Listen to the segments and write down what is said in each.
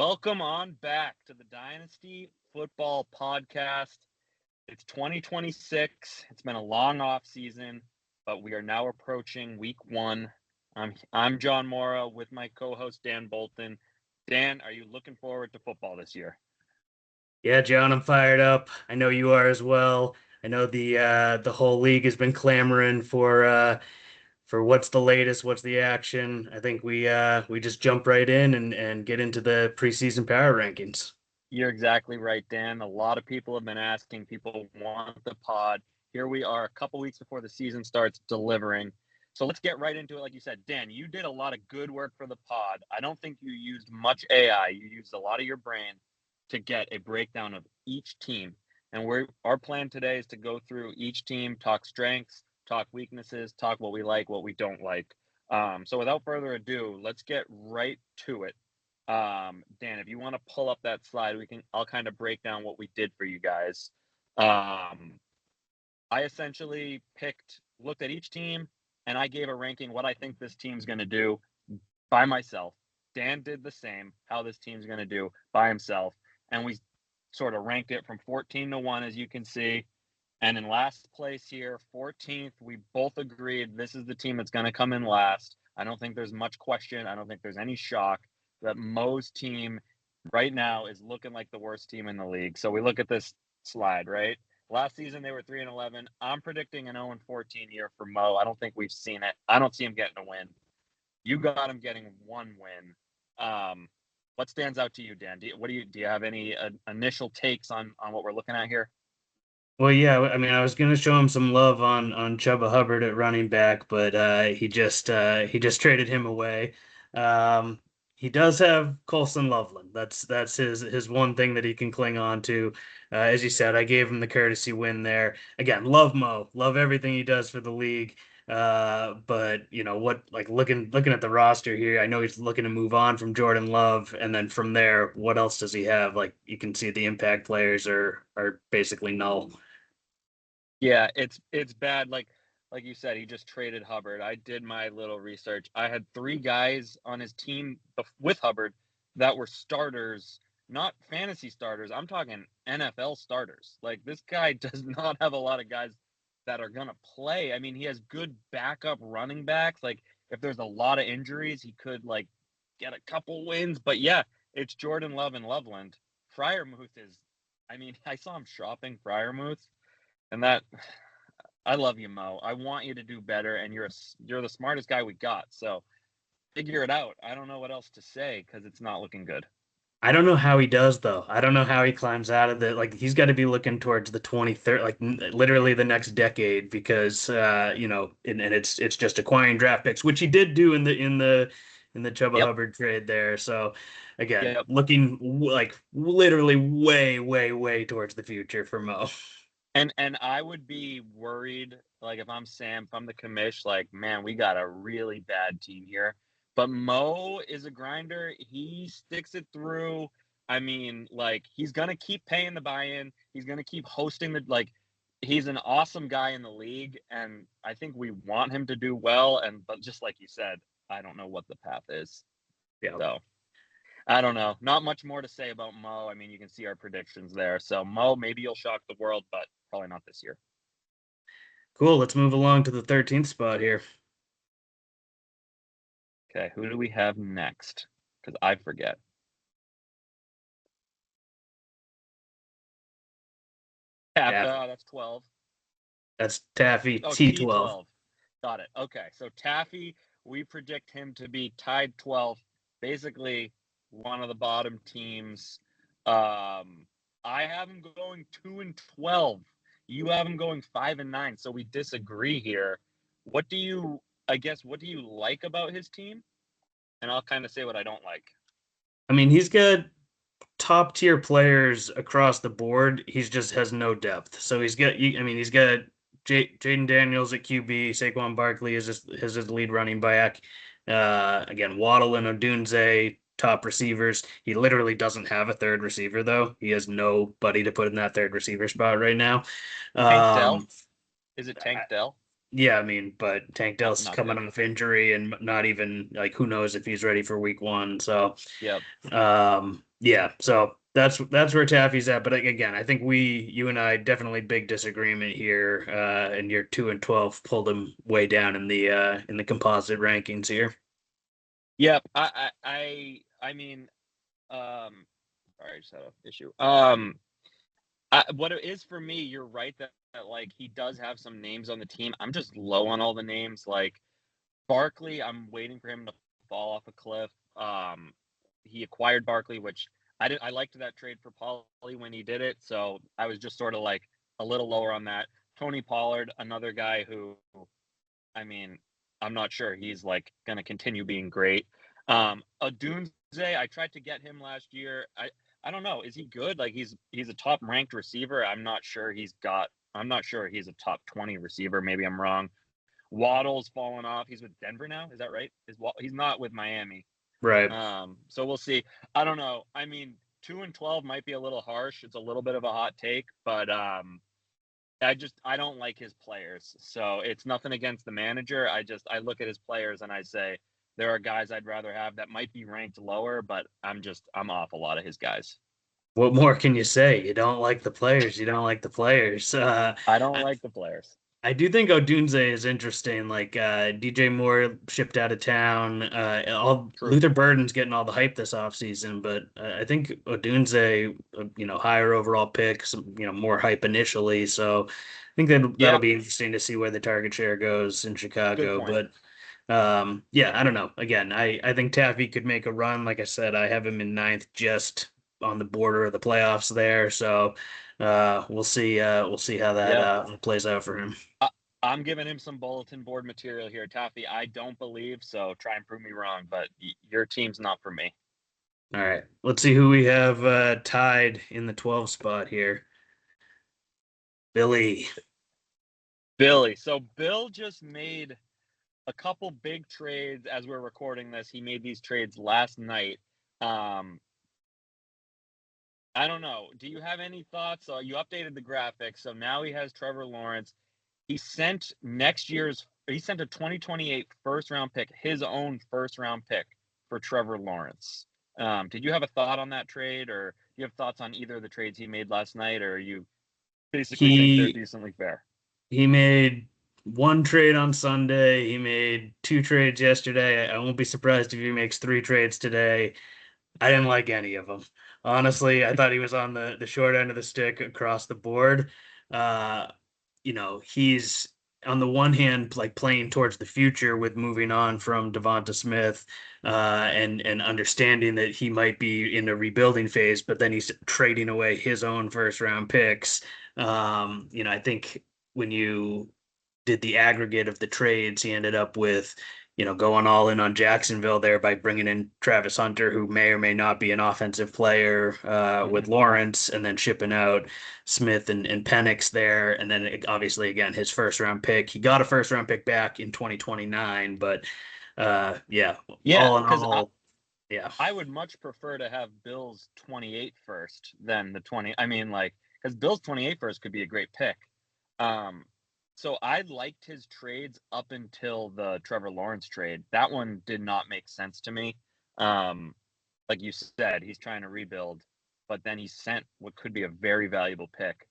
Welcome on back to the Dynasty Football Podcast. It's 2026. It's been a long off season, but we are now approaching week one. I'm John Mora with my co-host Dan Bolton. Dan, are you looking forward to football this year? Yeah, John, I'm fired up. I know you are as well. I know the whole league has been clamoring for what's the latest, what's the action. I think we just jump right in and get into the preseason power rankings. You're exactly right, Dan. A lot of people have been asking. People want the pod. Here we are, a couple weeks before the season starts, delivering. So let's get right into it. Like you said, Dan, you did a lot of good work for the pod. I don't think you used much AI. You used a lot of your brain to get a breakdown of each team. And our plan today is to go through each team, talk strengths, talk weaknesses, talk what we like, what we don't like. So without further ado, let's get right to it. Dan, if you want to pull up that slide, I'll kind of break down what we did for you guys. I essentially looked at each team, and I gave a ranking what I think this team's going to do by myself. Dan did the same, how this team's going to do by himself. And we sort of ranked it from 14 to 1, as you can see. And in last place here, 14th, we both agreed this is the team that's going to come in last. I don't think there's much question. I don't think there's any shock that Mo's team right now is looking like the worst team in the league. So we look at this slide, right? Last season, they were 3-11. I'm predicting an 0-14 year for Mo. I don't think we've seen it. I don't see him getting a win. You got him getting one win. What stands out to you, Dan? Do you have any initial takes on what we're looking at here? Well, yeah, I mean, I was gonna show him some love on Chuba Hubbard at running back, but he just traded him away. Um, he does have Colson Loveland. That's his one thing that he can cling on to. As you said, I gave him the courtesy win there. Again, love Mo, love everything he does for the league. But you know what? Like looking at the roster here, I know he's looking to move on from Jordan Love, and then from there, what else does he have? Like you can see the impact players are basically null. Yeah, it's bad. Like you said, he just traded Hubbard. I did my little research. I had three guys on his team with Hubbard that were starters, not fantasy starters. I'm talking NFL starters. Like this guy does not have a lot of guys that are gonna play. I mean, he has good backup running backs. Like if there's a lot of injuries, he could like get a couple wins. But yeah, it's Jordan Love and Loveland. Fryermuth is. I mean, I saw him shopping Fryermuth. And that, I love you, Mo. I want you to do better, and you're the smartest guy we got. So figure it out. I don't know what else to say because it's not looking good. I don't know how he does though. I don't know how he climbs out of it. Like he's got to be looking towards the 23rd, like literally the next decade, because and it's just acquiring draft picks, which he did do in the Chuba Yep. Hubbard trade there. So again, Yep. looking like literally way, way, way towards the future for Mo. And I would be worried, like if I'm Sam, if I'm the commish, like man, we got a really bad team here. But Mo is a grinder. He sticks it through. I mean, like he's gonna keep paying the buy-in. He's gonna keep hosting the like. He's an awesome guy in the league, and I think we want him to do well. But just like you said, I don't know what the path is. Yeah. So I don't know. Not much more to say about Mo. I mean, you can see our predictions there. So Mo, maybe you'll shock the world, but probably not this year. Cool. Let's move along to the 13th spot here. Okay, who do we have next? Because I forget. Taffy. That's 12. That's Taffy Oh, T12. T12. Got it. Okay, so Taffy, we predict him to be tied 12, basically one of the bottom teams. I have him going 2-12. You have him going 5-9. So we disagree here. What do you like about his team? And I'll kind of say what I don't like. I mean, he's got top tier players across the board. He's just has no depth. So he's got Jaden Daniels at QB, Saquon Barkley is his lead running back. Again, Waddle and Odunze, top receivers. He literally doesn't have a third receiver though. He has nobody to put in that third receiver spot right now. Tank Dell? Um, Is it Tank Dell? yeah, I mean, but Tank Dell's Not coming good. off injury and not even like who knows if he's ready for week one. So Yep. um, Yeah, so that's where Taffy's at. But again, I think you and I, definitely big disagreement here. And your 2 and 12 pulled him way down in the composite rankings here. Yep. I mean, sorry, I just had an issue. What it is for me, you're right that like he does have some names on the team. I'm just low on all the names. Like Barkley, I'm waiting for him to fall off a cliff. He acquired Barkley, which I liked that trade for Pauly when he did it. So I was just sort of like a little lower on that. Tony Pollard, another guy who, I mean, I'm not sure he's like going to continue being great. Adunze, I tried to get him last year. I don't know. Is he good? Like he's a top ranked receiver. I'm not sure he's a top 20 receiver. Maybe I'm wrong. Waddle's fallen off. He's with Denver now. Is that right? He's not with Miami. Right. So we'll see. I don't know. I mean, 2 and 12 might be a little harsh. It's a little bit of a hot take, but I don't like his players. So it's nothing against the manager. I look at his players and I say there are guys I'd rather have that might be ranked lower, but I'm off a lot of his guys. What more can you say? You don't like the players. You don't like the players. I don't like the players. I do think Odunze is interesting. Like DJ Moore shipped out of town. All True. Luther Burden's getting all the hype this offseason, but I think Odunze, higher overall pick, some, more hype initially. So I think that'll Yeah, be interesting to see where the target share goes in good Chicago. point. But yeah, I don't know. Again, I think Taffy could make a run. Like I said, I have him in ninth, just on the border of the playoffs there. So we'll see. We'll see how that Yeah. plays out for him. I, I'm giving him some bulletin board material here, Taffy. I don't believe so. Try and prove me wrong, but your team's not for me. All right, let's see who we have tied in the 12 spot here. Billy. Billy. So Bill just made a couple big trades as we're recording this. He made these trades last night. Um, I don't know. Do you have any thoughts? You updated the graphics, so now he has Trevor Lawrence. He sent a 2028 first round pick, his own first round pick for Trevor Lawrence. Did you have a thought on that trade, or do you have thoughts on either of the trades he made last night, or you basically think they're He decently fair? he made one trade on Sunday. He made two trades yesterday. I won't be surprised if he makes three trades today. I didn't like any of them. Honestly, I thought he was on the short end of the stick across the board. Uh, he's on the one hand like playing towards the future with moving on from Devonta Smith, and understanding that he might be in a rebuilding phase, but then he's trading away his own first round picks. I think when you did the aggregate of the trades, he ended up with, going all in on Jacksonville there by bringing in Travis Hunter, who may or may not be an offensive player, with Lawrence, and then shipping out Smith and Penix there. And then obviously, again, his first round pick. He got a first round pick back in 2029, but yeah, Yeah, all in because all, yeah. I would much prefer to have Bill's 28 first than the 20. I mean, like, because Bill's 28 first could be a great pick. Um, so I liked his trades up until the Trevor Lawrence trade. That one did not make sense to me. Um, like you said, he's trying to rebuild, but then he sent what could be a very valuable pick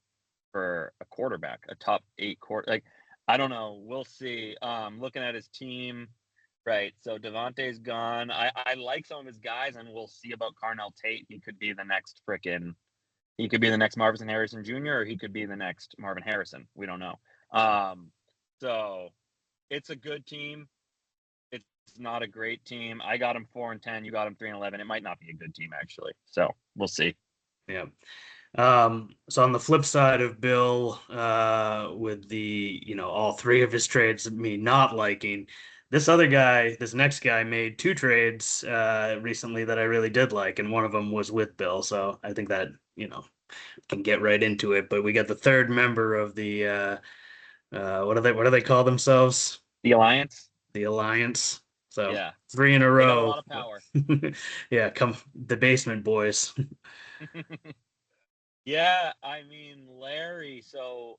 for a quarterback, a top 8 quarter. Like, I don't know. We'll see. Looking at his team, right? So Devontae's gone. I like some of his guys, and we'll see about Carnell Tate. He could be the next Marvin Harrison Jr., or he could be the next Marvin Harrison. We don't know. So it's a good team. It's not a great team. I got him 4-10. You got him 3-11. It might not be a good team actually. So we'll see. Yeah. So on the flip side of Bill, with all three of his trades, me not liking, this next guy made two trades recently that I really did like, and one of them was with Bill. So I think that, can get right into it. But we got the third member of the what do they call themselves? The Alliance. The Alliance. So Yeah, three in a they got a row. lot of power. Yeah, come the basement boys. Yeah, I mean Larry. So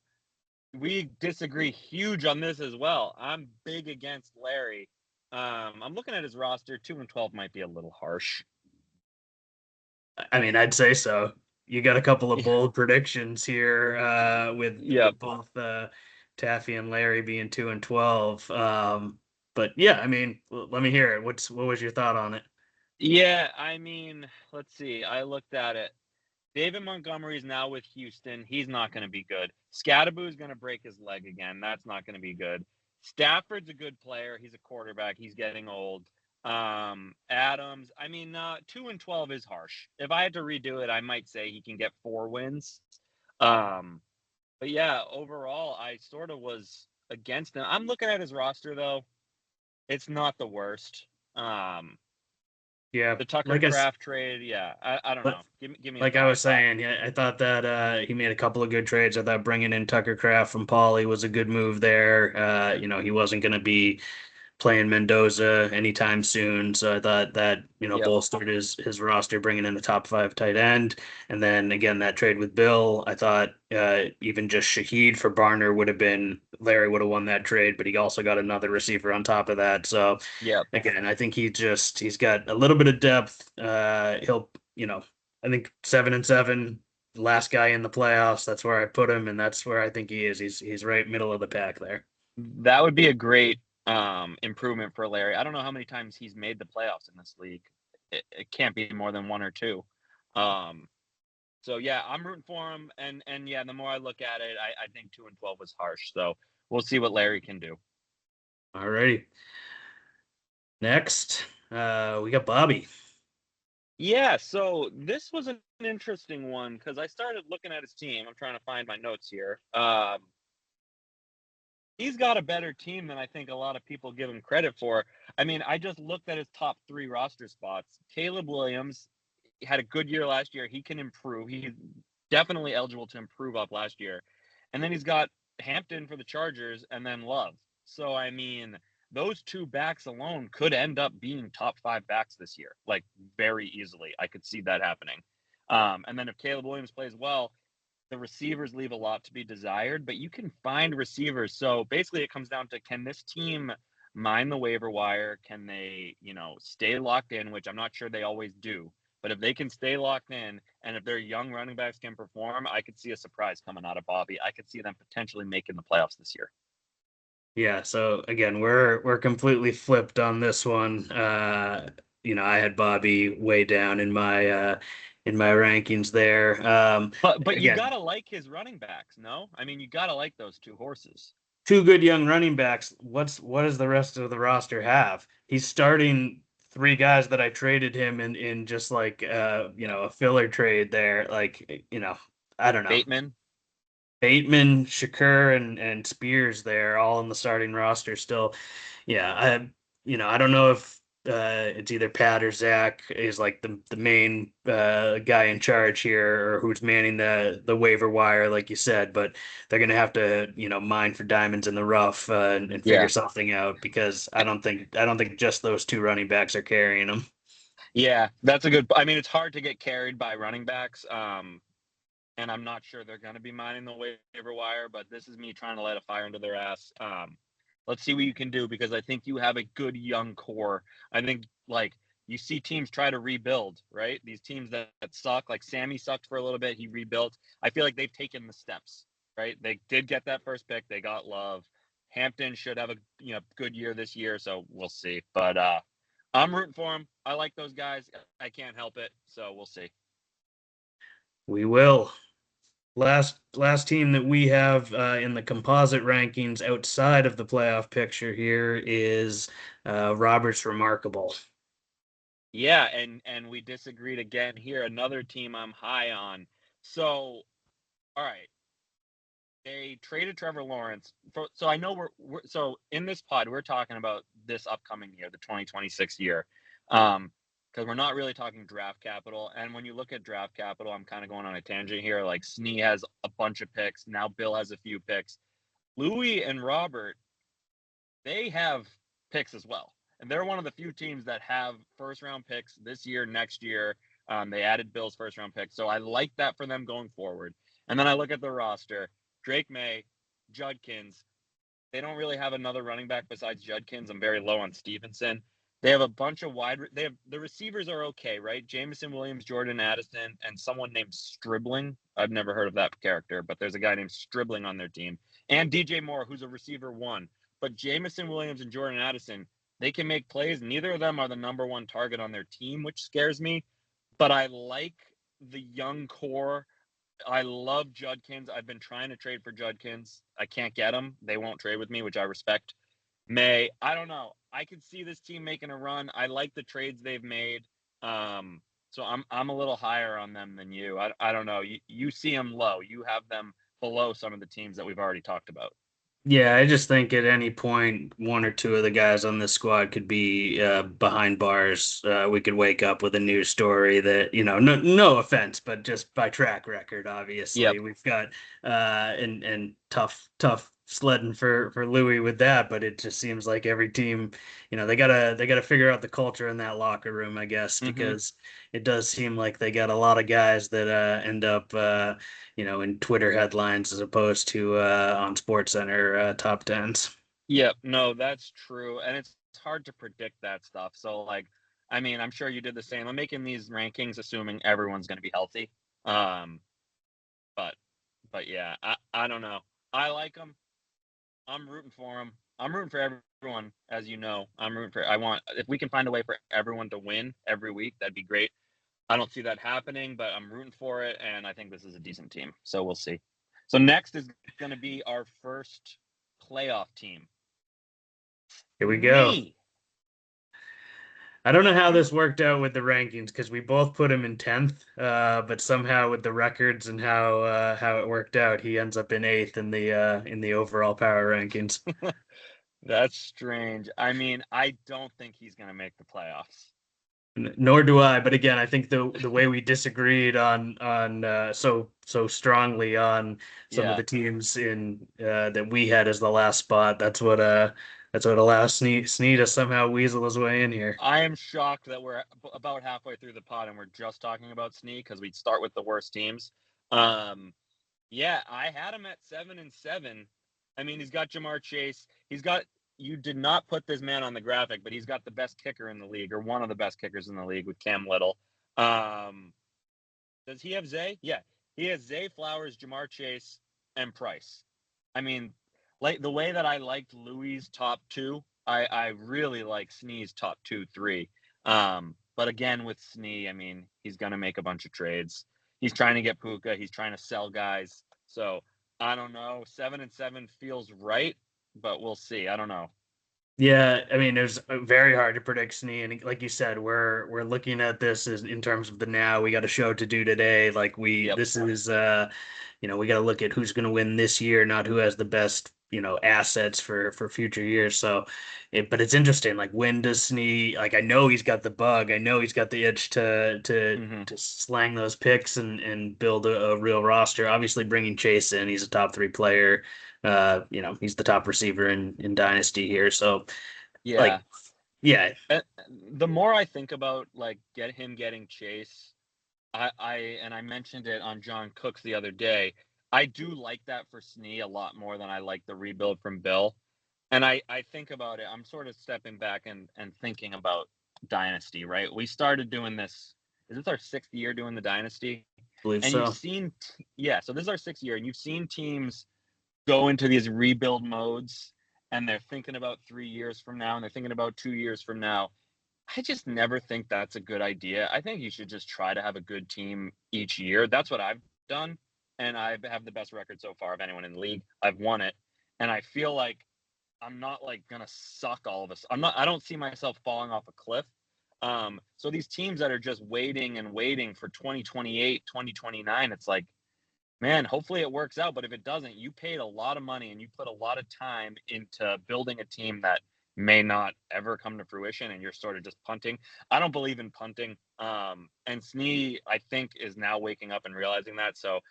we disagree huge on this as well. I'm big against Larry. I'm looking at his roster. 2-12 might be a little harsh. I mean, I'd say so. You got a couple of Yeah. bold predictions here, Yep. with both Taffy and Larry being 2-12. But yeah, I mean, let me hear it. What was your thought on it? Yeah, I mean, let's see. I looked at it. David Montgomery's now with Houston. He's not going to be good. Scadaboo's going to break his leg again. That's not going to be good. Stafford's a good player. He's a quarterback. He's getting old. Adams, I mean, 2-12 is harsh. If I had to redo it, I might say he can get 4 wins. Um, but yeah, overall, I sort of was against him. I'm looking at his roster though. It's not the worst. Um, Yeah, the Tucker like I s- Craft trade, yeah, I don't like know. Give me a like I thought. was saying, yeah, I thought that he made a couple of good trades. I thought bringing in Tucker Craft from Pauley was a good move there. He wasn't going to be playing Mendoza anytime soon. So I thought that, Yep. bolstered his roster, bringing in a top five tight end. And then again, that trade with Bill, I thought even just Shaheed for Barner would have been, Larry would have won that trade, but he also got another receiver on top of that. So Yep. again, I think he's got a little bit of depth. I think 7-7, last guy in the playoffs. That's where I put him, and that's where I think he is. He's right middle of the pack there. That would be a great improvement for Larry. I don't know how many times he's made the playoffs in this league. It can't be more than one or two. Um, so yeah, I'm rooting for him, and yeah, the more I look at it, I think 2-12 was harsh. So we'll see what Larry can do. All righty. Next, we got Bobby. Yeah, so this was an interesting one because I started looking at his team. I'm trying to find my notes here. He's got a better team than I think a lot of people give him credit for. I mean, I just looked at his top 3 roster spots. Caleb Williams had a good year last year. He can improve. He's definitely eligible to improve up last year. And then he's got Hampton for the Chargers and then Love. So, I mean, those 2 backs alone could end up being top 5 backs this year, like very easily. I could see that happening. And then if Caleb Williams plays well, the receivers leave a lot to be desired, but you can find receivers. So basically, it comes down to, can this team mine the waiver wire? Can they, stay locked in, which I'm not sure they always do. But if they can stay locked in, and if their young running backs can perform, I could see a surprise coming out of Bobby. I could see them potentially making the playoffs this year. Yeah, so again, we're completely flipped on this one. I had Bobby way down in my rankings there. But you Again, gotta like his running backs, no? I mean, you gotta like those 2 horses. two good young running backs. What does the rest of the roster have? He's starting three guys that I traded him in just like a filler trade there. Like, I don't know. Bateman. Bateman, Shakur, and Spears there, all in the starting roster still. Yeah, I don't know if it's either Pat or Zach is like the main guy in charge here, or who's manning the waiver wire, like you said. But they're gonna have to mine for diamonds in the rough, and figure Yeah. something out, because I don't think just those two running backs are carrying them. Yeah, that's a good. I mean, it's hard to get carried by running backs. And I'm not sure they're going to be mining the waiver wire, but this is me trying to light a fire under their ass. Let's see what you can do, because I think you have a good young core. I think, like, you see teams try to rebuild, right? These teams that suck, like Sammy sucked for a little bit, he rebuilt. I feel like they've taken the steps, right? They did get that first pick, they got Love. Hampton should have a good year this year, so we'll see. But I'm rooting for them. I like those guys. I can't help it, so we'll see. We will. Last team that we have in the composite rankings outside of the playoff picture here is Robert's Remarkable. Yeah, and we disagreed again here. Another team I'm high on. So, all right, they traded Trevor Lawrence. So I know we're so in this pod we're talking about this upcoming year, the 2026 year, because we're not really talking draft capital. And when you look at draft capital, I'm kind of going on a tangent here. Like Snee has a bunch of picks now. Bill has a few picks. Louis and Robert, they have picks as well. And they're one of the few teams that have first round picks this year, next year. They added Bill's first round pick. So I like that for them going forward. And then I look at the roster: Drake May, Judkins. They don't really have another running back besides Judkins. I'm very low on Stevenson. They have a bunch of they have the receivers are okay, right? Jameson Williams, Jordan Addison, and someone named Stribling. I've never heard of that character, but there's a guy named Stribling on their team. And DJ Moore, who's a receiver one. But Jameson Williams and Jordan Addison, they can make plays. Neither of them are the number one target on their team, which scares me. But I like the young core. I love Judkins. I've been trying to trade for Judkins. I can't get him. They won't trade with me, which I respect. I don't know. I could see this team making a run. I like the trades they've made. So I'm a little higher on them than you. I don't know. You see them low. You have them below some of the teams that we've already talked about. Yeah, I just think at any point, one or two of the guys on this squad could be behind bars. We could wake up with a news story that, no offense, but just by track record, Yep. obviously, we've got and tough sledding for Louis with that. But it just seems like every team, they gotta figure out the culture in that locker room, I guess, Mm-hmm. because it does seem like they got a lot of guys that end up in Twitter headlines as opposed to on Sports Center top tens. Yep. No, that's true. And it's hard to predict that stuff. So, I mean, I'm sure you did the same. I'm making these rankings assuming everyone's going to be healthy. Um, but, but yeah, I don't know. I like them. I'm rooting for them. I'm rooting for everyone, as you know. If we can find a way for everyone to win every week, that'd be great. I don't see that happening, but I'm rooting for it, and I think this is a decent team. So we'll see. So next is going to be our first playoff team. Here we go. Me. I don't know how this worked out with the rankings because we both put him in 10th, but somehow with the records and how it worked out, he ends up in 8th in the overall power rankings. That's strange. I mean, I don't think he's going to make the playoffs. Nor do I, but again, I think the way we disagreed on so strongly on some of Yeah. the teams in that we had as the last spot, that's what allows Snee to somehow weasel his way in here. I am shocked that we're about halfway through the pod and we're just talking about Snee because we start with the worst teams. Yeah, I had him at 7-7. I mean, he's got Jamar Chase. You did not put this man on the graphic, but he's got the best kicker in the league, or one of the best kickers in the league with Cam Little. Does he have Zay? Yeah, he has Zay Flowers, Jamar Chase, and Price. I mean, like the way that I liked Louis' top two, I really like Snee's top 2, 3. But again, with Snee, I mean, he's gonna make a bunch of trades. He's trying to get Puka. He's trying to sell guys. So I don't know. 7-7 feels right, but we'll see. I don't know. Yeah, I mean, it was very hard to predict Snee, and like you said, we're looking at this as in terms of the now. We got a show to do today. Like Yep. this is we got to look at who's going to win this year, not who has the best assets for future years. So, but it's interesting. Like when does Snee? Like I know he's got the bug. I know he's got the itch Mm-hmm. to slang those picks and build a real roster. Obviously, bringing Chase in, he's a top 3 player. He's the top receiver in Dynasty here. So, like, Yeah. yeah, The more I think about getting Chase, I mentioned it on John Cooks the other day. I do like that for Snee a lot more than I like the rebuild from Bill. And I think about it. I'm sort of stepping back and thinking about Dynasty, right? We started doing this. Is this our 6th year doing the Dynasty? I believe And you've so. seen, yeah, so this is our 6th year, and you've seen teams go into these rebuild modes, and they're thinking about 3 years from now, and they're thinking about 2 years from now. I just never think that's a good idea. I think you should just try to have a good team each year. That's what I've done, and I have the best record so far of anyone in the league. I've won it, and I feel like I'm not gonna suck all of us. I don't see myself falling off a cliff. So these teams that are just waiting and waiting for 2028, 2029, it's like, man, hopefully it works out. But if it doesn't, you paid a lot of money and you put a lot of time into building a team that may not ever come to fruition, and you're sort of just punting. I don't believe in punting. And Snee, I think, is now waking up and realizing that. So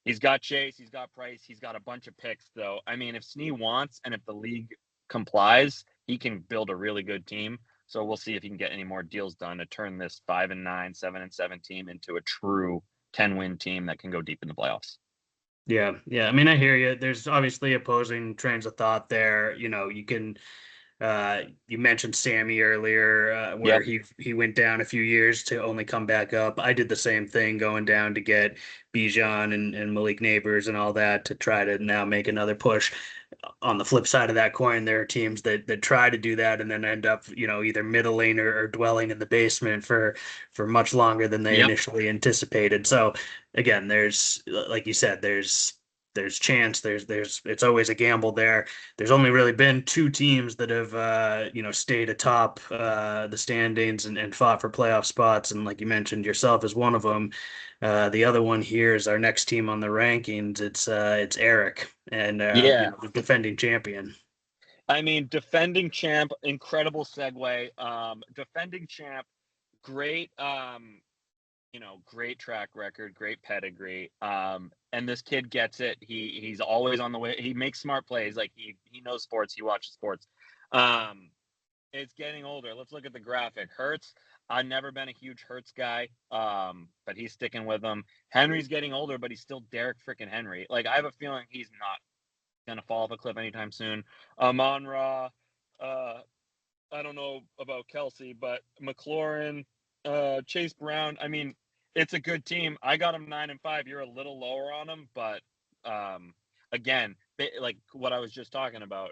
he's got Chase, he's got Price, he's got a bunch of picks, though. I mean, if Snee wants and if the league complies, he can build a really good team. So we'll see if he can get any more deals done to turn this 5-9, 7-7 team into a true 10-win team that can go deep in the playoffs. Yeah, yeah. I mean, I hear you. There's obviously opposing trains of thought there. You can You mentioned Sammy earlier, where Yep. he went down a few years to only come back up. I did the same thing, going down to get Bijan and Malik Neighbors and all that to try to now make another push. On the flip side of that coin, there are teams that try to do that and then end up, either middling or dwelling in the basement for much longer than they Yep. initially anticipated. So again, there's, like you said, there's chance, there's it's always a gamble there. There's only really been two teams that have stayed atop the standings and fought for playoff spots, and like you mentioned yourself is one of them. The other one here is our next team on the rankings. It's Eric, and Yeah. the defending champion. I mean, defending champ, incredible segue. Defending champ, great, great track record, great pedigree. And this kid gets it. He's always on the way. He makes smart plays. Like he knows sports. He watches sports. Um, it's getting older. Let's look at the graphic. Hurts. I've never been a huge Hurts guy, but he's sticking with him. Henry's getting older, but he's still Derek freaking Henry. Like I have a feeling he's not gonna fall off a cliff anytime soon. Amon Ra, I don't know about Kelsey, but McLaurin, Chase Brown. I mean, it's a good team. I got them 9-5. You're a little lower on them, but again, like what I was just talking about,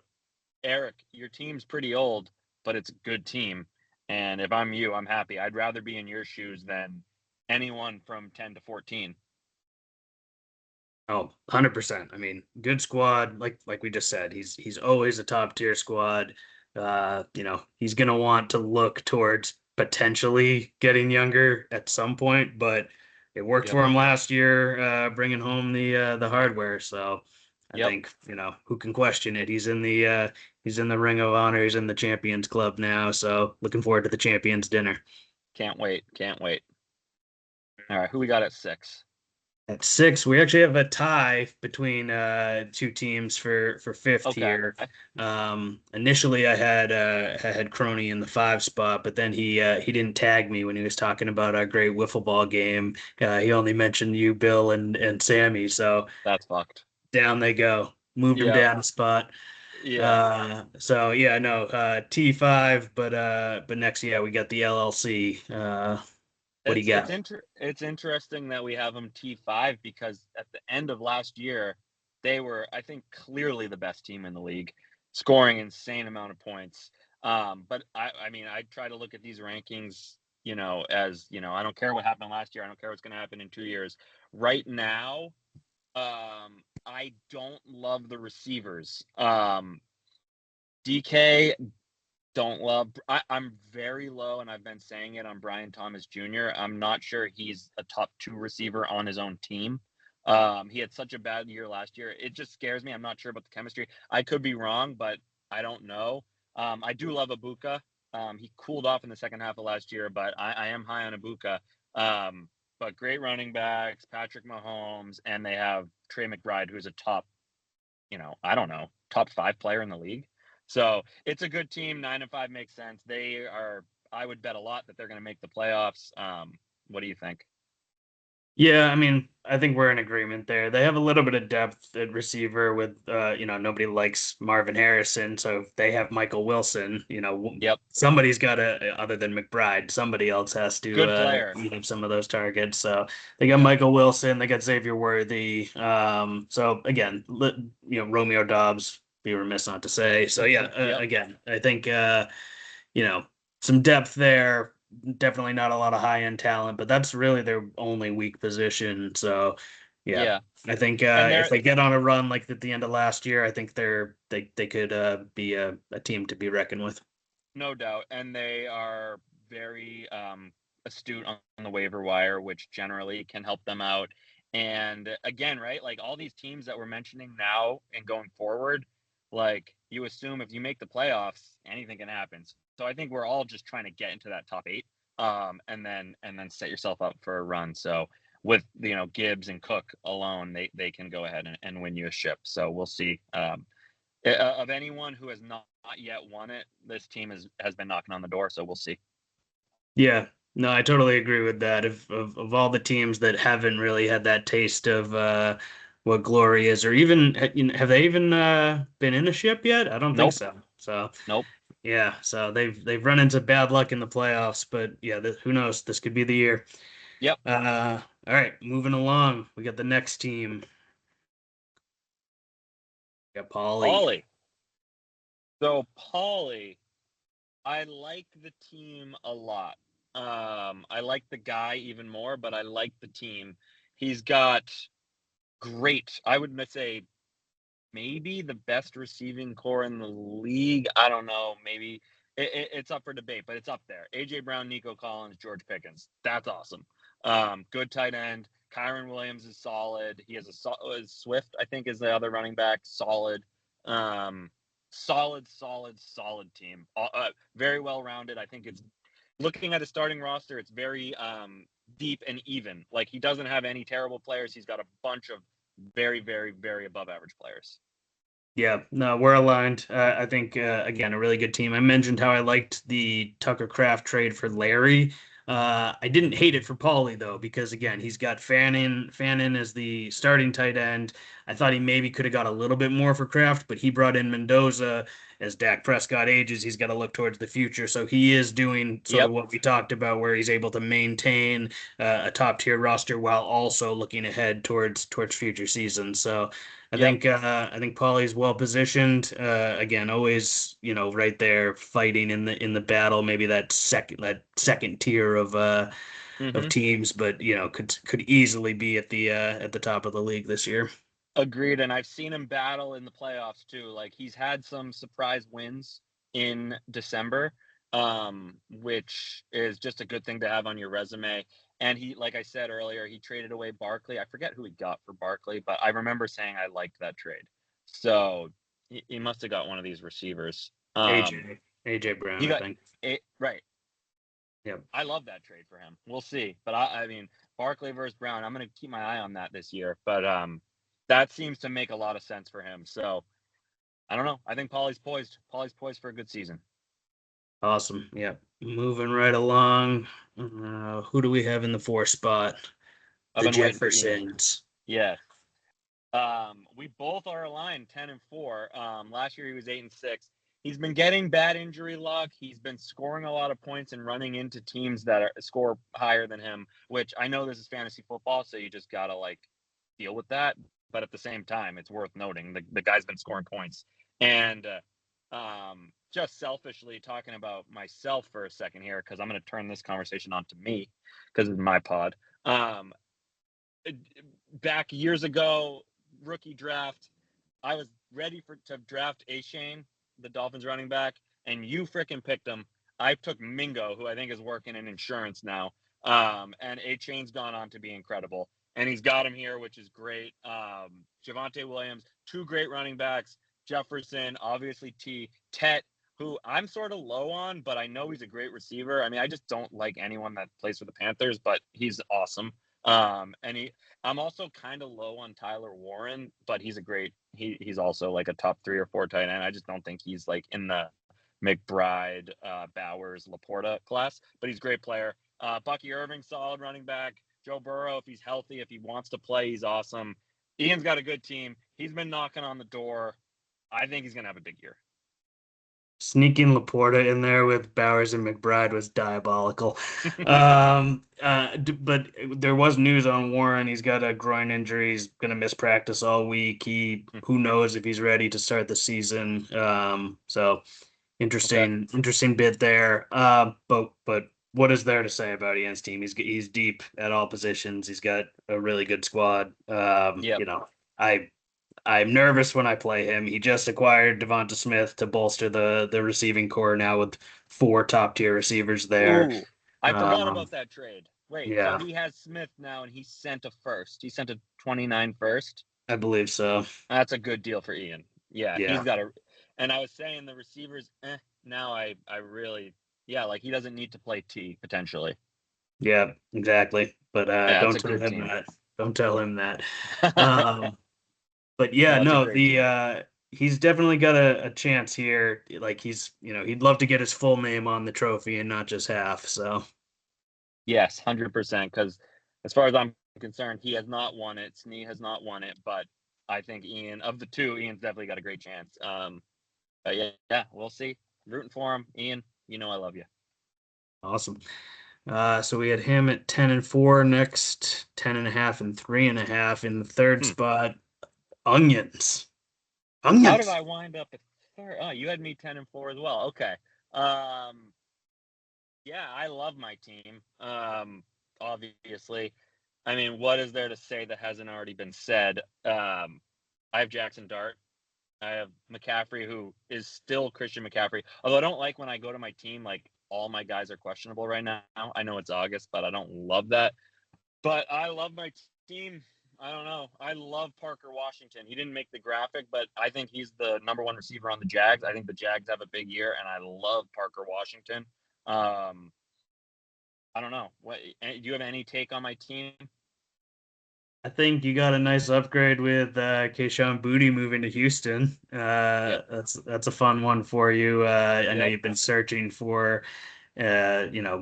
Eric, your team's pretty old, but it's a good team. And if I'm you, I'm happy. I'd rather be in your shoes than anyone from 10 to 14. Oh, 100%. I mean, good squad. Like we just said, he's always a top tier squad. He's gonna want to look towards potentially getting younger at some point, but it worked Yep. for him last year, bringing home the hardware. So I Yep. think, who can question it? He's in the Ring of Honor. He's in the Champions Club now. So looking forward to the Champions dinner. Can't wait. Can't wait. All right. Who we got at 6? At 6, we actually have a tie between two teams for fifth Okay. here. Initially, I had Crony in the 5 spot, but then he didn't tag me when he was talking about our great wiffle ball game. He only mentioned you, Bill, and Sammy. So That's fucked. down they go. Moved him Yeah. down a spot. Yeah. So yeah, no, T5, but next, yeah, we got the LLC. What do you got? It's interesting that we have them T5 because at the end of last year, they were, I think, clearly the best team in the league, scoring insane amount of points. But I mean, I try to look at these rankings, as I don't care what happened last year. I don't care what's going to happen in 2 years. Right now, I don't love the receivers. DK don't love. I'm very low, and I've been saying it on Brian Thomas Jr. I'm not sure he's a top 2 receiver on his own team. He had such a bad year last year. It just scares me. I'm not sure about the chemistry. I could be wrong, but I don't know. I do love Ibuka. He cooled off in the second half of last year, but I am high on Ibuka. But great running backs, Patrick Mahomes, and they have Trey McBride, who's a top, I don't know, top 5 player in the league. So it's a good team. 9-5 makes sense. They are. I would bet a lot that they're going to make the playoffs. What do you think? Yeah, I mean, I think we're in agreement there. They have a little bit of depth at receiver with, nobody likes Marvin Harrison, so if they have Michael Wilson, Yep, somebody's got to, other than McBride, somebody else has to good player. eat up some of those targets. So they got Yep, Michael Wilson, they got Xavier Worthy. So again, Romeo Dobbs, be remiss not to say. So yeah, yep, again, I think, you know, some depth there. Definitely not a lot of high end talent, but that's really their only weak position. So, yeah, yeah. I think And if they're they get on a run like at the end of last year, I think they could be a team to be reckoned with. no doubt, and they are very astute on the waiver wire, which generally can help them out. And again, right, like all these teams that we're mentioning now and going forward, like you assume if you make the playoffs, anything can happen. So I think we're all just trying to get into that top 8, and then set yourself up for a run. So with Gibbs and Cook alone, they can go ahead and win you a ship. So we'll see. Of anyone who has not yet won it, this team has been knocking on the door. So we'll see. Yeah, no, I totally agree with that. Of all the teams that haven't really had that taste of what glory is, or even have they even been in a ship yet? I don't think Nope. so. So Nope. Yeah, so they've run into bad luck in the playoffs, but yeah, who knows? This could be the year. Yep. All right, moving along. We got the next team. We got Paulie. Paulie. So Paulie, I like the team a lot. I like the guy even more, but I like the team. He's got great, I would say, maybe the best receiving core in the league. I don't know. Maybe it's up for debate, but it's up there. A.J. Brown, Nico Collins, George Pickens. That's awesome. Good tight end. Kyron Williams is solid. He has Swift, I think, is the other running back. Solid. Solid team. Very well rounded. I think it's looking at his starting roster. It's very deep and even. Like he doesn't have any terrible players. He's got a bunch of very, very, very above average players. Yeah, no, we're aligned. I think again, a really good team. I mentioned how I liked the Tucker Craft trade for Larry. I didn't hate it for Paulie though, because again, he's got Fannin as the starting tight end. I thought he maybe could have got a little bit more for Kraft, but he brought in Mendoza. As Dak Prescott ages, he's got to look towards the future. So he is doing sort of Yep. what we talked about, where he's able to maintain a top tier roster while also looking ahead towards future seasons. So Yep. I think Paulie's well positioned. Again, always right there fighting in the battle. Maybe that second tier of Mm-hmm. teams, but could easily be at the top of the league this year. Agreed. And I've seen him battle in the playoffs too. Like he's had some surprise wins in December, which is just a good thing to have on your resume. And he, like I said earlier, he traded away Barkley. I forget who he got for Barkley, but I remember saying I liked that trade. So he must have got one of these receivers. AJ Brown, He I got think. it right. Yep. I love that trade for him. We'll see. But I mean, Barkley versus Brown, I'm going to keep my eye on that this year. But that seems to make a lot of sense for him. So I don't know. I think Paulie's poised. Paulie's poised for a good season. Awesome. Yep. Moving right along. Who do we have in the 4 spot? I've The been waiting for Ian. Jeffersons. Yes. We both are aligned 10-4. Last year he was 8-6. He's been getting bad injury luck. He's been scoring a lot of points and running into teams that score higher than him, which I know this is fantasy football, so you just gotta like deal with that. But at the same time, it's worth noting the guy's been scoring points. And just selfishly talking about myself for a second here, because I'm going to turn this conversation on to me because it's my pod. Back years ago, rookie draft, I was ready to draft Shane, the Dolphins running back, and you freaking picked him. I took Mingo, who I think is working in insurance now, and Shane's gone on to be incredible, and he's got him here, which is great. Javonte Williams, 2 great running backs. Jefferson, obviously Tet, who I'm sort of low on, but I know he's a great receiver. I mean, I just don't like anyone that plays for the Panthers, but he's awesome. I'm also kind of low on Tyler Warren, but he's he's also like a top 3 or 4 tight end. I just don't think he's like in the McBride, Bowers, Laporta class, but he's a great player. Bucky Irving, solid running back. Joe Burrow, if he's healthy, if he wants to play, he's awesome. Ian's got a good team. He's been knocking on the door. I think he's going to have a big year. Sneaking Laporta in there with Bowers and McBride was diabolical. But there was news on Warren. He's got a groin injury. He's going to miss practice all week. Who knows if he's ready to start the season. So Okay. interesting bit there. But what is there to say about Ian's team? He's deep at all positions. He's got a really good squad. Yep. I I'm nervous when I play him. He just acquired Devonta Smith to bolster the receiving core now with 4 top-tier receivers there. Ooh, I forgot Um, about that trade. Wait, so yeah, he has Smith now and he sent a first. He sent a 29 first. I believe so. That's a good deal for Ian. Yeah, he's Yeah, got a. And I was saying the receivers, now I really, yeah, like he doesn't need to play T potentially. yeah, exactly. But Yeah, it's don't a tell good him team. that. Don't tell him that. Um, but yeah, No, it's a no, great the team. he's definitely got a chance here. Like he'd love to get his full name on the trophy and not just half. So Yes, 100%. Because as far as I'm concerned, he has not won it. Snee has not won it, but I think Ian, of the two, Ian's definitely got a great chance. But yeah, we'll see. rooting for him. Ian, you know I love you. Awesome. So we had him at 10-4, next 10.5 and 3.5 in the third spot. Onions. How did I wind up at third? Oh, you had me 10-4 as well. Okay. Yeah, I love my team. Obviously. I mean, what is there to say that hasn't already been said? I have Jackson Dart. I have McCaffrey, who is still Christian McCaffrey. Although I don't like when I go to my team, like all my guys are questionable right now. I know it's August, but I don't love that. But I love my team. I don't know. I love Parker Washington. He didn't make the graphic, but I think he's the number one receiver on the Jags. I think the Jags have a big year, and I love Parker Washington. I don't know. What do you have any take on my team? I think you got a nice upgrade with Keyshawn Boutte moving to Houston. Yep. That's a fun one for you. I know Yep. you've been searching for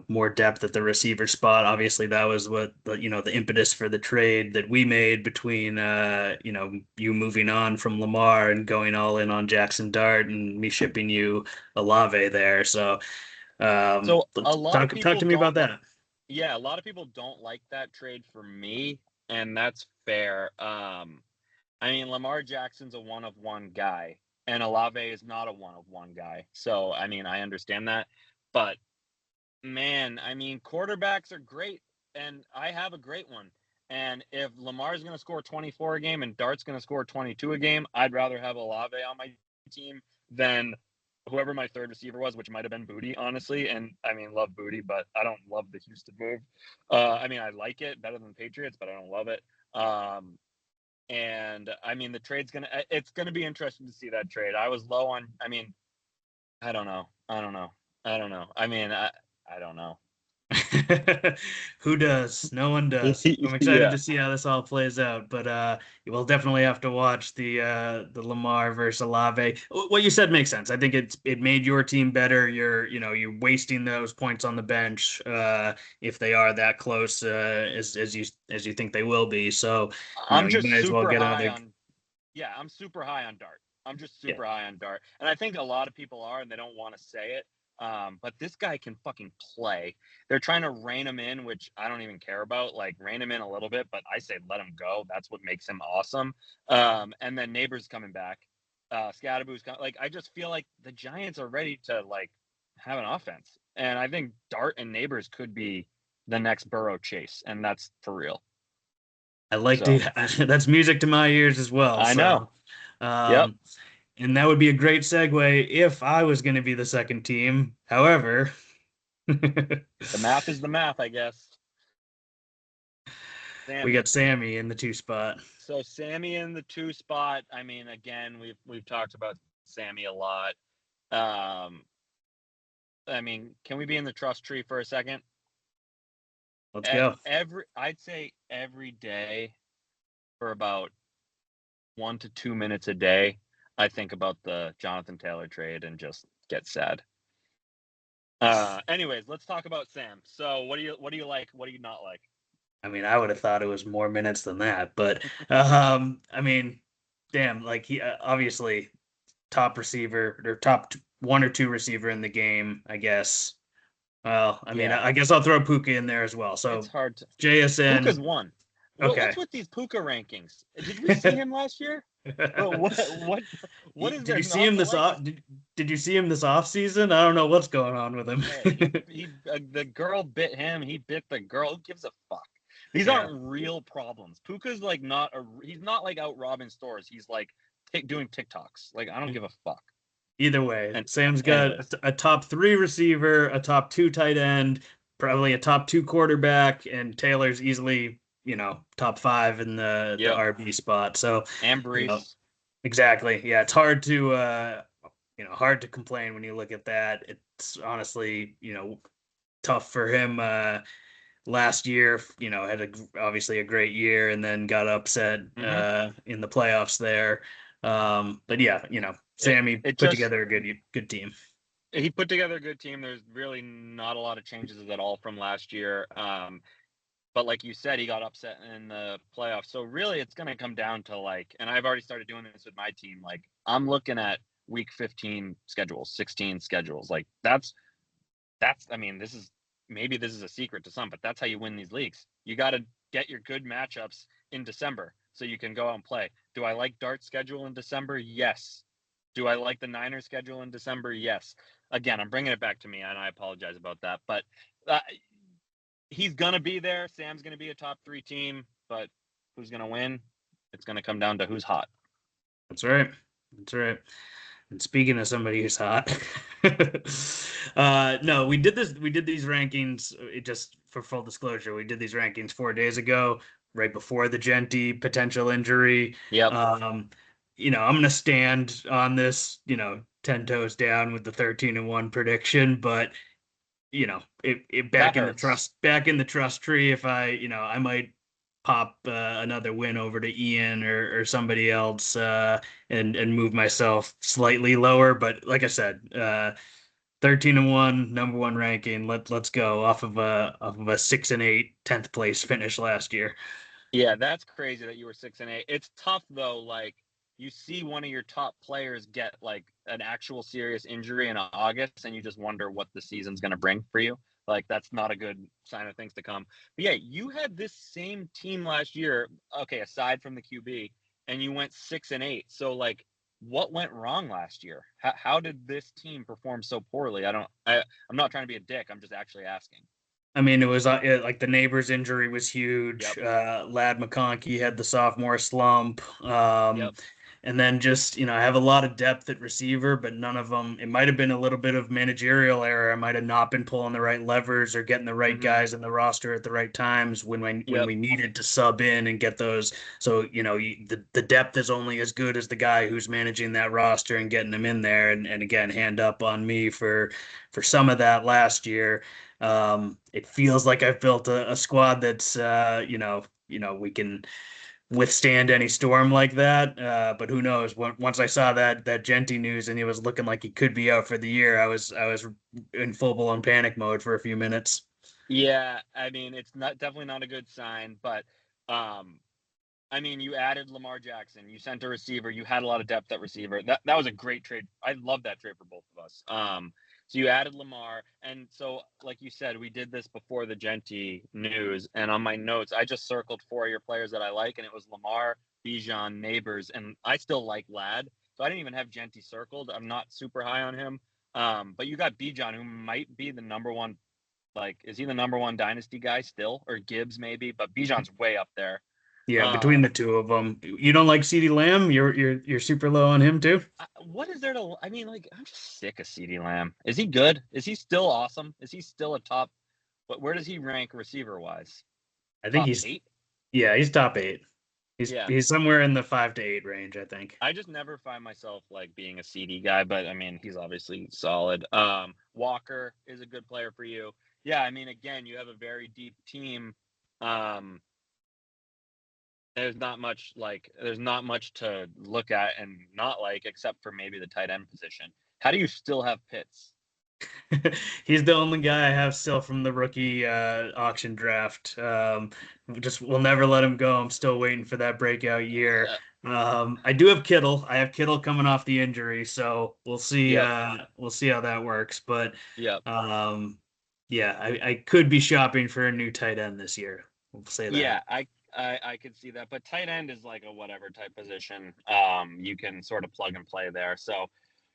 more depth at the receiver spot. Obviously, that was what the impetus for the trade that we made between you moving on from Lamar and going all in on Jackson Dart and me shipping you Olave there. So, So a lot of talk people to me about don't. that. Yeah, a lot of people don't like that trade for me, and that's fair. I mean, Lamar Jackson's a one of one guy, and Olave is not a one of one guy. So, I mean, I understand that, but man, I mean, quarterbacks are great, and I have a great one. And if Lamar's going to score 24 a game and Dart's going to score 22 a game, I'd rather have Olave on my team than whoever my third receiver was, which might have been Boutte, honestly. And I mean, love Boutte, but I don't love the Houston move. I mean, I like it better than the Patriots, but I don't love it. And I mean, the trade's it's gonna be interesting to see that trade. I was low on. I mean, I don't know. I don't know. I don't know. I mean, I don't know. Who does? No one does. I'm excited Yeah. to see how this all plays out, but we'll definitely have to watch the Lamar versus Olave. What you said makes sense. I think it made your team better. You're wasting those points on the bench if they are that close as you think they will be. So I'm you just might as well super get high another. on. Yeah, I'm super high on Dart. I'm just Yeah. super high on Dart, and I think a lot of people are, and they don't want to say it. But this guy can fucking play. They're trying to rein him in, which I don't even care about. Like rein him in a little bit, but I say let him go. That's what makes him awesome. And then Neighbors coming back. Scadaboo's coming. Like I just feel like the Giants are ready to like have an offense, and I think Dart and Neighbors could be the next Burrow Chase, and that's for real. I like So to. That's music to my ears as well. I know. So. Yep. Um, and that would be a great segue if I was going to be the second team. However, The math is the math, I guess. we Sammy. got Sammy in the 2 spot. So Sammy in the 2 spot. I mean, again, we've talked about Sammy a lot. Um, I mean, can we be in the trust tree for a second? Let's go. I'd say every day for about 1 to 2 minutes a day, I think about the Jonathan Taylor trade and just get sad. Anyways, let's talk about Sam. So what do you like? What do you not like? I mean, I would have thought it was more minutes than that, but I mean, damn, like he obviously top receiver or one or two receiver in the game, I guess. Well, I mean, Yeah, I guess I'll throw Puka in there as well. it's So hard to. JSN, Puka's one. okay. What's with these Puka rankings? Did we see him last year? What is Did there you see not him to this like? off? Did you see him this off season? I don't know what's going on with him. Hey, the girl bit him. He bit the girl. Who gives a fuck? These Yeah. aren't real problems. Puka's like not a. He's not like out robbing stores. He's like doing TikToks. Like I don't give a fuck. Either way, And Sam's got anyways, a top 3 receiver, a top 2 tight end, probably a top 2 quarterback, and Taylor's easily, top 5 in the yep. RB spot. So, And you know, Brees. exactly. Yeah, it's hard to complain when you look at that. It's honestly, tough for him last year, had obviously a great year and then got upset Mm-hmm. in the playoffs there. But yeah, It Sammy it put just together a good team. he put together a good team. There's really not a lot of changes at all from last year. But like you said, he got upset in the playoffs. So really, it's going to come down to like, and I've already started doing this with my team. Like, I'm looking at week 15 schedules, 16 schedules. Like that's I mean, this is a secret to some, but that's how you win these leagues. You got to get your good matchups in December so you can go out and play. Do I like Dart's schedule in December? Yes. Do I like the Niners schedule in December? Yes. Again, I'm bringing it back to me, and I apologize about that. But he's going to be there. Sam's going to be a top 3 team, but who's going to win? It's going to come down to who's hot. That's right. That's right. And speaking of somebody who's hot, no, we did these rankings just for full disclosure. We did these rankings 4 days ago, right before the Genty potential injury. Yep. I'm going to stand on this, 10 toes down with the 13-1 prediction, but back in the trust tree, if I might pop another win over to Ian or somebody else and move myself slightly lower. But like I said, 13-1, number 1 ranking. Let's go off of a 6-8 10th place finish last year. Yeah, that's crazy that you were 6-8. It's tough though. Like you see one of your top players get like an actual serious injury in August, and you just wonder what the season's going to bring for you. Like that's not a good sign of things to come. But yeah, you had this same team last year. Okay, aside from the QB, and you went 6-8. So like, what went wrong last year? How did this team perform so poorly? I'm not trying to be a dick. I'm just actually asking. I mean, it was like the neighbor's injury was huge. Yep. Lad McConkey had the sophomore slump. Yep. And then just, I have a lot of depth at receiver, but none of them, it might have been a little bit of managerial error. I might have not been pulling the right levers or getting the right guys in the roster at the right times when we needed to sub in and get those. So, the depth is only as good as the guy who's managing that roster and getting them in there. And again, hand up on me for some of that last year. It feels like I've built a squad that's, we can withstand any storm like that. But who knows? Once I saw that Genty news and he was looking like he could be out for the year, I was in full blown panic mode for a few minutes. Yeah, I mean it's definitely not a good sign, but I mean you added Lamar Jackson, you sent a receiver, you had a lot of depth at receiver. That was a great trade. I love that trade for both of us. So you added Lamar, and so like you said, we did this before the Genty news, and on my notes, I just circled 4 of your players that I like, and it was Lamar, Bijan, Neighbors, and I still like Lad, so I didn't even have Genty circled. I'm not super high on him, but you got Bijan, who might be the number one. Like, is he the number 1 dynasty guy still, or Gibbs maybe? But Bijan's way up there. Yeah, between the two of them, you don't like CeeDee Lamb? You're super low on him too. What is there to? I mean, like, I'm just sick of CeeDee Lamb. Is he good? Is he still awesome? Is he still a top? But where does he rank receiver wise? I think Top he's 8. Yeah, he's top 8. Yeah, He's somewhere in the 5 to 8 range, I think. I just never find myself like being a CD guy, but I mean, he's obviously solid. Walker is a good player for you. Yeah, I mean, again, you have a very deep team. There's not much to look at and not like, except for maybe the tight end position. How do you still have Pitts? He's the only guy I have still from the rookie auction draft. Just will never let him go. I'm still waiting for that breakout year. I do have Kittle. I have Kittle coming off the injury, so we'll see. Yep. We'll see how that works. But Yep. yeah, I could be shopping for a new tight end this year. We'll say that. Yeah, I could see that, but tight end is like a whatever type position. You can sort of plug and play there. So,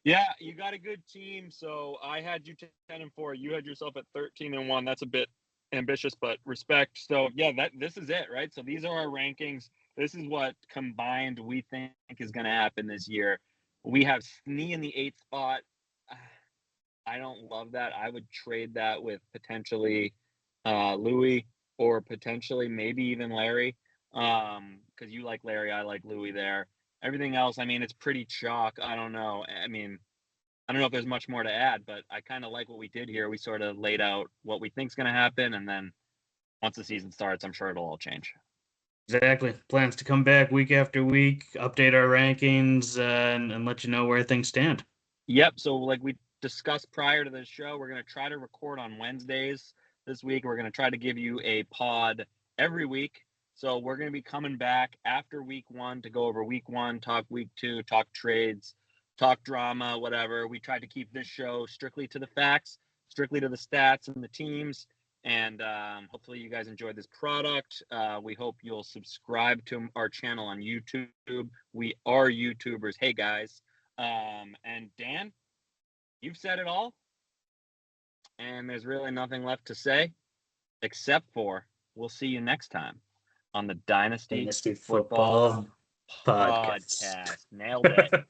yeah, you got a good team. So I had you 10-4. You had yourself at 13-1. That's a bit ambitious, but respect. So yeah, this is it, right? So these are our rankings. This is what combined we think is going to happen this year. We have Snee in the 8th spot. I don't love that. I would trade that with potentially Louis, or potentially maybe even Larry, because you like Larry, I like Louis there. Everything else, I mean, it's pretty chalk. I don't know. I mean, I don't know if there's much more to add, but I kind of like what we did here. We sort of laid out what we think's going to happen, and then once the season starts, I'm sure it'll all change. Exactly. Plans to come back week after week, update our rankings, and let you know where things stand. Yep. So like we discussed prior to the show, we're going to try to record on Wednesdays this week. We're going to try to give you a pod every week. So we're going to be coming back after week 1 to go over week 1, talk week 2, talk trades, talk drama, whatever. We tried to keep this show strictly to the facts, strictly to the stats and the teams. And hopefully you guys enjoyed this product. We hope you'll subscribe to our channel on YouTube. We are YouTubers. Hey, guys. And Dan, you've said it all. And there's really nothing left to say except for we'll see you next time on the Dynasty Dynasty Football Football Podcast. Podcast. Nailed it.